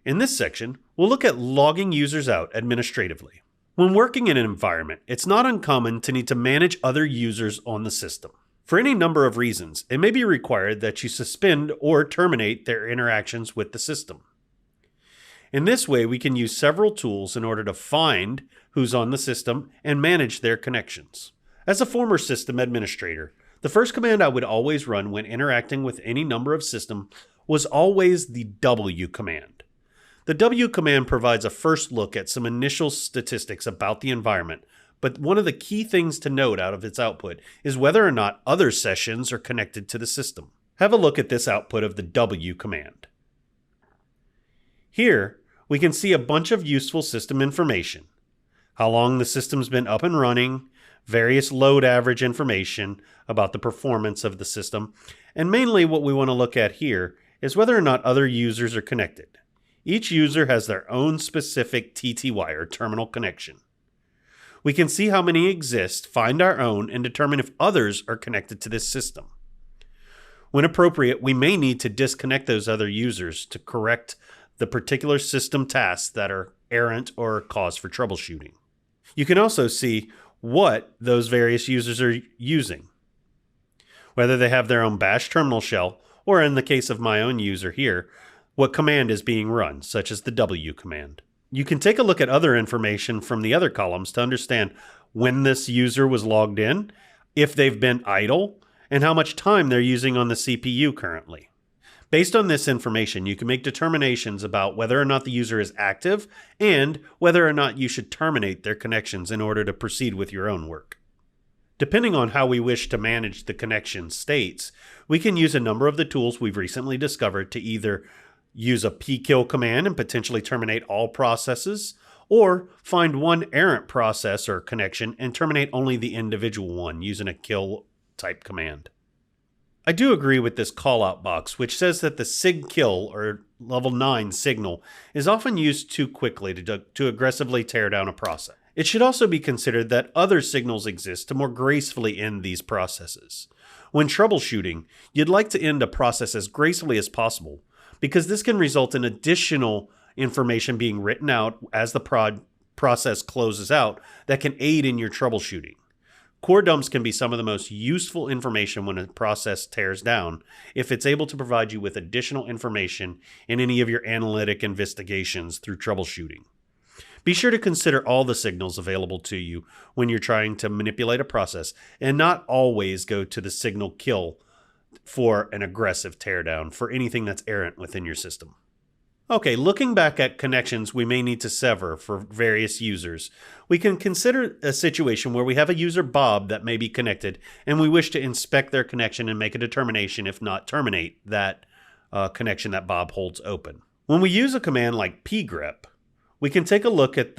In this section, we'll look at logging users out administratively. When working in an environment, it's not uncommon to need to manage other users on the system. For any number of reasons, it may be required that you suspend or terminate their interactions with the system. In this way, we can use several tools in order to find who's on the system and manage their connections. As a former system administrator, the first command I would always run when interacting with any number of systems was always the W command. The W command provides a first look at some initial statistics about the environment, but one of the key things to note out of its output is whether or not other sessions are connected to the system. Have a look at this output of the W command. Here, we can see a bunch of useful system information. How long the system's been up and running, various load average information about the performance of the system, and mainly what we want to look at here is whether or not other users are connected. Each user has their own specific TTY or terminal connection. We can see how many exist, find our own, and determine if others are connected to this system. When appropriate, we may need to disconnect those other users to correct the particular system tasks that are errant or cause for troubleshooting. You can also see what those various users are using, whether they have their own bash terminal shell, or in the case of my own user here, what command is being run, such as the W command. You can take a look at other information from the other columns to understand when this user was logged in, if they've been idle, and how much time they're using on the CPU currently. Based on this information, you can make determinations about whether or not the user is active and whether or not you should terminate their connections in order to proceed with your own work. Depending on how we wish to manage the connection states, we can use a number of the tools we've recently discovered to either use a pkill command and potentially terminate all processes, or find one errant process or connection and terminate only the individual one using a kill type command. I do agree with this callout box, which says that the sigkill or level 9 signal is often used too quickly to aggressively tear down a process. It should also be considered that other signals exist to more gracefully end these processes. When troubleshooting, you'd like to end a process as gracefully as possible, because this can result in additional information being written out as the process closes out that can aid in your troubleshooting. Core dumps can be some of the most useful information when a process tears down if it's able to provide you with additional information in any of your analytic investigations through troubleshooting. Be sure to consider all the signals available to you when you're trying to manipulate a process and not always go to the signal kill for an aggressive teardown for anything that's errant within your system. Okay, looking back at connections we may need to sever for various users, we can consider a situation where we have a user Bob that may be connected and we wish to inspect their connection and make a determination, if not terminate, that connection that Bob holds open. When we use a command like pgrep, we can take a look at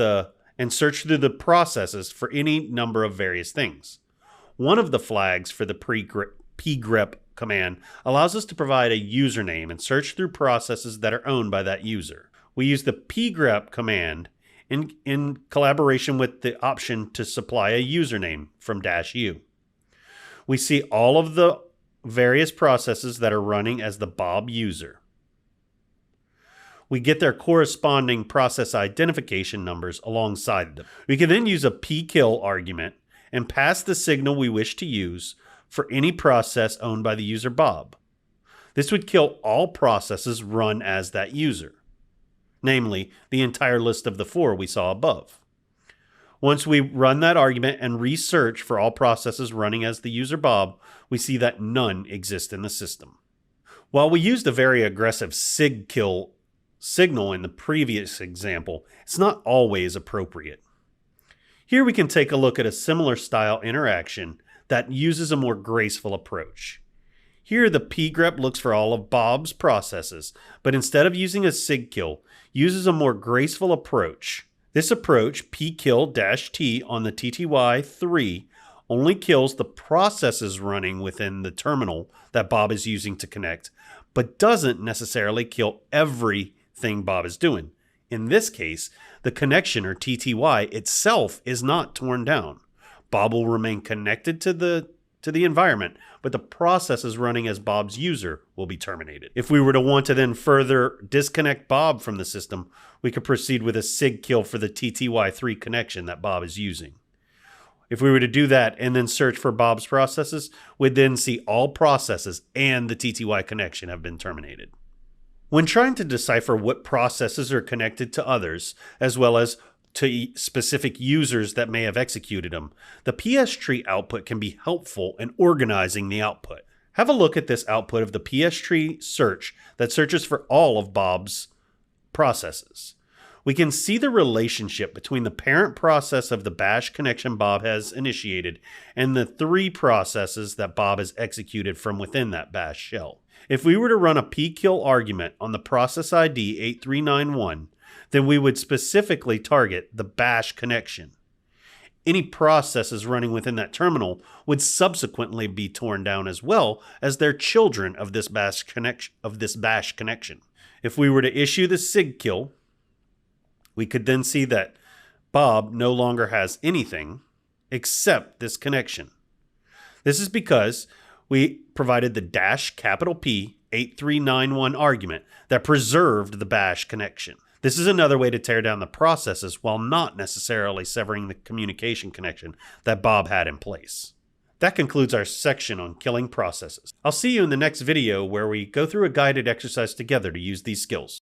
and search through the processes for any number of various things. One of the flags for the pgrep command allows us to provide a username and search through processes that are owned by that user. We use the pgrep command in collaboration with the option to supply a username from -u. We see all of the various processes that are running as the Bob user. We get their corresponding process identification numbers alongside them. We can then use a pkill argument and pass the signal we wish to use for any process owned by the user Bob. This would kill all processes run as that user, namely the entire list of the 4 we saw above. Once we run that argument and research for all processes running as the user Bob, we see that none exist in the system. While we used a very aggressive sigkill signal in the previous example, it's not always appropriate. Here we can take a look at a similar style interaction that uses a more graceful approach. Here the pgrep looks for all of Bob's processes, but instead of using a sigkill, uses a more graceful approach. This approach, pkill-t on the TTY3, only kills the processes running within the terminal that Bob is using to connect, but doesn't necessarily kill everything Bob is doing. In this case, the connection or TTY itself is not torn down. Bob will remain connected to to the environment, but the processes running as Bob's user will be terminated. If we were to want to then further disconnect Bob from the system, we could proceed with a SIG kill for the TTY3 connection that Bob is using. If we were to do that and then search for Bob's processes, we'd then see all processes and the TTY connection have been terminated. When trying to decipher what processes are connected to others, as well as to specific users that may have executed them, the PS tree output can be helpful in organizing the output. Have a look at this output of the PS tree search that searches for all of Bob's processes. We can see the relationship between the parent process of the bash connection Bob has initiated and the 3 processes that Bob has executed from within that bash shell. If we were to run a pkill argument on the process ID 8391, then we would specifically target the bash connection. Any processes running within that terminal would subsequently be torn down as well as their children of this bash connection. If we were to issue the SIG kill, we could then see that Bob no longer has anything except this connection. This is because we provided the -P 8391 argument that preserved the bash connection. This is another way to tear down the processes while not necessarily severing the communication connection that Bob had in place. That concludes our section on killing processes. I'll see you in the next video where we go through a guided exercise together to use these skills.